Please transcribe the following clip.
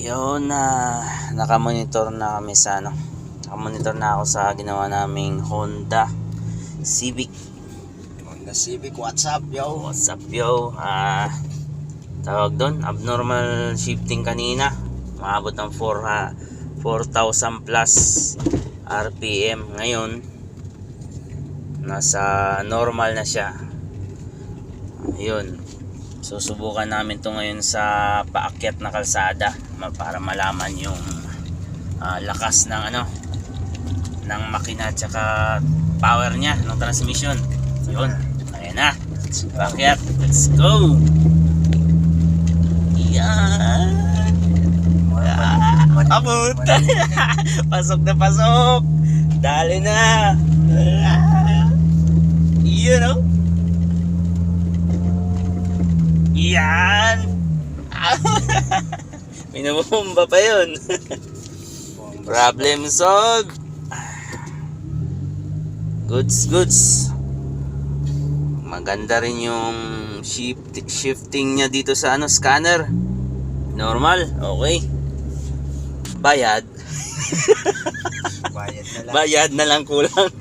Yun na nakamonitor na kami sa nakamonitor na ako sa ginawa naming Honda Civic. Honda Civic, what's up yo? What's up yo? Tawag doon, abnormal shifting kanina. Maabot ng 4,000 plus RPM. Ngayon nasa normal na siya. Ayun, susubukan namin to ngayon sa paakyat na kalsada para malaman yung lakas ng ng makina at saka power niya ng transmission. Yun, ayan na, paakyat, let's go. Yan, abot. Pasok na pasok, dali na. Yun o. Yan. Minumumba pa yun. Problem solved. Goods. Maganda rin yung shifting niya dito sa scanner. Normal, okay. Bayad. Bayad na lang. Bayad na lang kulang.